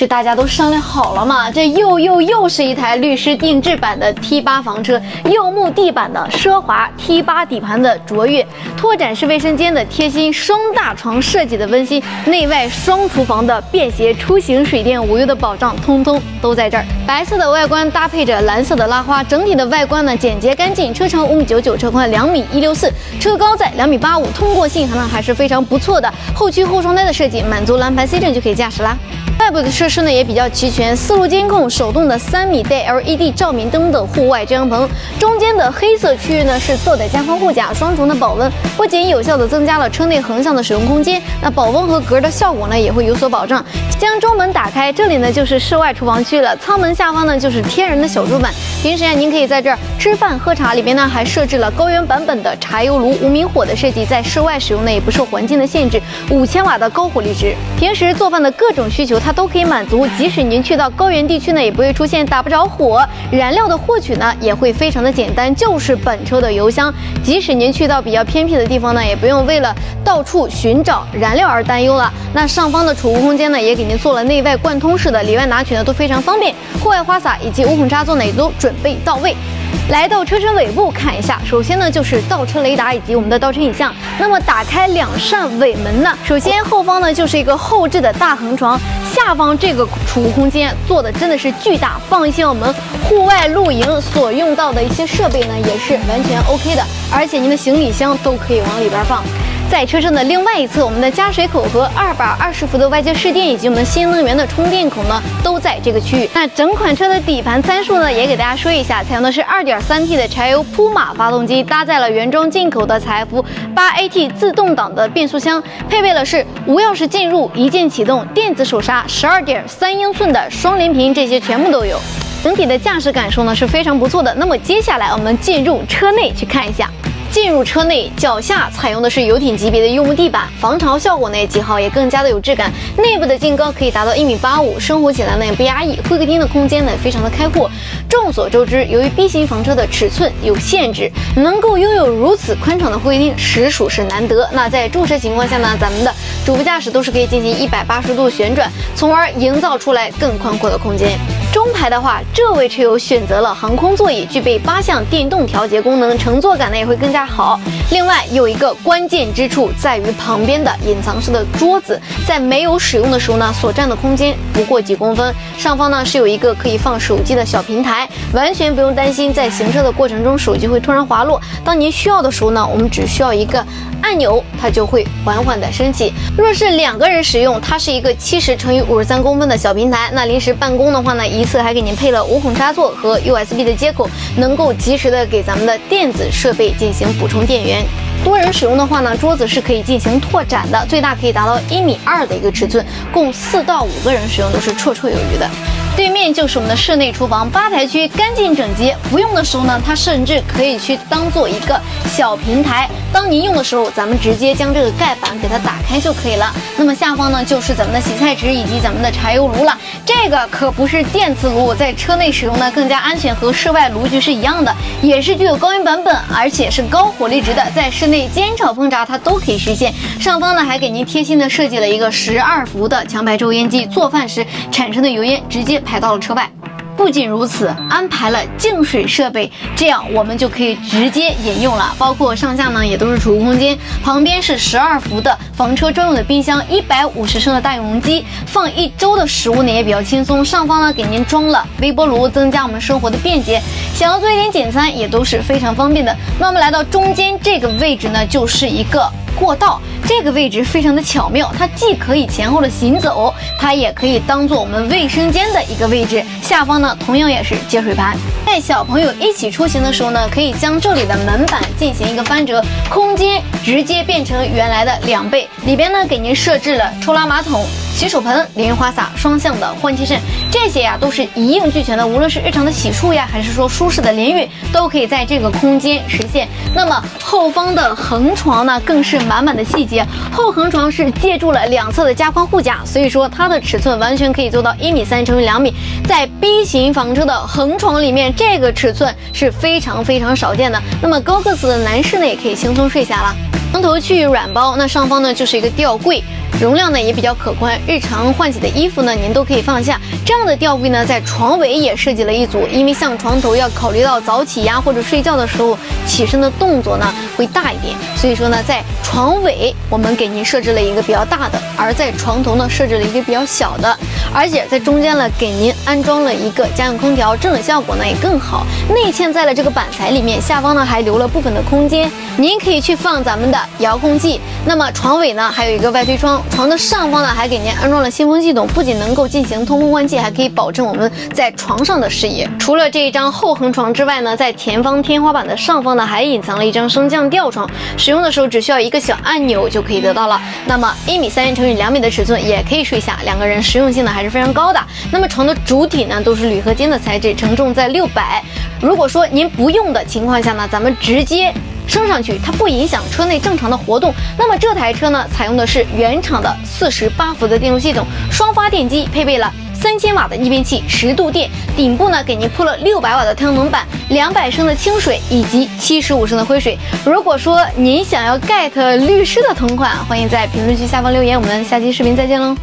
是大家都商量好了嘛？这又是一台律师定制版的 T8 房车，柚木地板的奢华 T8 底盘的卓越，拓展式卫生间的贴心，双大床设计的温馨，内外双厨房的便携，出行水电无忧的保障，通通都在这儿。白色的外观搭配着蓝色的拉花，整体的外观呢简洁干净，车长5.99米，车宽2.164米，车高在2.85米，通过性呢还是非常不错的。后驱后双胎的设计，满足蓝牌 C 证就可以驾驶啦。外部的设施呢也比较齐全，4路监控、手动的3米带 LED 照明灯的户外遮阳棚，中间的黑色区域呢是坐的加宽护甲，双重的保温，不仅有效的增加了车内横向的使用空间，那保温和隔的效果呢也会有所保障。将中门打开，这里呢就是室外厨房区了，舱门下方呢就是天然的小桌板，平时您可以在这儿吃饭喝茶，里边呢还设置了高原版本的茶油炉，无明火的设计，在室外使用呢也不受环境的限制，5000瓦的高火力值，平时做饭的各种需求它都可以满足，即使您去到高原地区呢，也不会出现打不着火。燃料的获取呢，也会非常的简单，就是本车的油箱。即使您去到比较偏僻的地方呢，也不用为了到处寻找燃料而担忧了。那上方的储物空间呢，也给您做了内外贯通式的，里外拿取呢都非常方便。户外花洒以及无孔插座呢也都准备到位。来到车身尾部看一下，首先呢就是倒车雷达以及我们的倒车影像。那么打开2扇尾门呢，首先后方呢就是一个后置的大横床，下方这个储物空间做的真的是巨大，放一些我们户外露营所用到的一些设备呢也是完全 OK 的，而且您的行李箱都可以往里边放。在车身的另外一侧，我们的加水口和220伏的外接市电以及我们新能源的充电口呢，都在这个区域。那整款车的底盘参数呢，也给大家说一下，采用的是 2.3T 的柴油扑马发动机，搭载了原装进口的采孚 8AT 自动挡的变速箱，配备了是无钥匙进入、一键启动、电子手刹、12.3英寸的双联屏，这些全部都有。整体的驾驶感受呢是非常不错的。那么接下来我们进入车内去看一下。进入车内，脚下采用的是游艇级别的柚木地板，防潮效果呢也极好，也更加的有质感。内部的净高可以达到1.85米，生活起来呢也不压抑。会客厅的空间呢非常的开阔。众所周知，由于 B 型房车的尺寸有限制，能够拥有如此宽敞的会客厅实属是难得。那在驻车情况下呢，咱们的主副驾驶都是可以进行180度旋转，从而营造出来更宽阔的空间。中排的话，这位车友选择了航空座椅，具备8项电动调节功能，乘坐感呢也会更加好。另外有一个关键之处在于旁边的隐藏式的桌子，在没有使用的时候呢，所占的空间不过几公分。上方呢是有一个可以放手机的小平台，完全不用担心在行车的过程中手机会突然滑落。当您需要的时候呢，我们只需要一个按钮，它就会缓缓的升起。若是2个人使用，它是一个70×53公分的小平台。那临时办公的话呢，一侧还给您配了无孔插座和 USB 的接口，能够及时的给咱们的电子设备进行补充电源。多人使用的话呢，桌子是可以进行拓展的，最大可以达到1.2米的一个尺寸，供4到5个人使用都是绰绰有余的。对面就是我们的室内厨房，吧台区干净整洁，不用的时候呢，它甚至可以去当做一个小平台。当您用的时候，咱们直接将这个盖板给它打开就可以了。那么下方呢，就是咱们的洗菜池以及咱们的柴油炉了。这个可不是电磁炉，在车内使用呢更加安全，和室外炉具是一样的，也是具有高原版本，而且是高火力值的，在室内煎炒烹炸它都可以实现。上方呢还给您贴心的设计了一个12伏的强排抽烟机，做饭时产生的油烟直接排到了车外。不仅如此，安排了净水设备，这样我们就可以直接饮用了。包括上下呢也都是储物空间，旁边是12伏的房车专用的冰箱，150升的大永容机，放1周的食物呢也比较轻松。上方呢给您装了微波炉，增加我们生活的便捷。想要做一点简餐也都是非常方便的。那我们来到中间这个位置呢，就是一个过道，这个位置非常的巧妙，它既可以前后的行走，它也可以当做我们卫生间的一个位置。下方呢同样也是接水盘。带小朋友一起出行的时候呢，可以将这里的门板进行一个翻折，空间直接变成原来的2倍。里边呢给您设置了抽拉马桶、洗手盆、淋浴花洒、双向的换气扇，这些呀都是一应俱全的。无论是日常的洗漱呀，还是说舒适的淋浴，都可以在这个空间实现。那么后方的横床呢，更是满满的细节。后横床是借助了2侧的加宽护甲，所以说它的尺寸完全可以做到1.3米乘2米。在 B 型房车的横床里面，这个尺寸是非常少见的。那么高个子的男士呢，也可以轻松睡下了。床头区域软包，那上方呢就是一个吊柜，容量呢也比较可观，日常换洗的衣服呢您都可以放下。这样的吊柜呢，在床尾也设计了一组，因为像床头要考虑到早起呀或者睡觉的时候起身的动作呢会大一点，所以说呢，在床尾我们给您设置了一个比较大的，而在床头呢设置了一个比较小的，而且在中间呢给您安装了一个家用空调，制冷效果呢也更好。内嵌在了这个板材里面，下方呢还留了部分的空间，您可以去放咱们的遥控器。那么床尾呢还有一个外推窗，床的上方呢还给您安装了新风系统，不仅能够进行通风换气，还可以保证我们在床上的视野。除了这一张后横床之外呢，在前方天花板的上方呢还隐藏了一张升降吊床，使用的时候只需要一个小按钮就可以得到了。那么1.3米乘以2米的尺寸也可以睡下，两个人实用性呢还是非常高的。那么床的主体呢都是铝合金的材质，承重在600。如果说您不用的情况下呢，咱们直接升上去，它不影响车内正常的活动。那么这台车呢，采用的是原厂的48伏的电路系统，双发电机，配备了3000瓦的逆变器，10度电，顶部呢给您铺了600瓦的太阳能板，200升的清水以及75升的灰水。如果说您想要 get 律师的同款，欢迎在评论区下方留言，我们下期视频再见喽。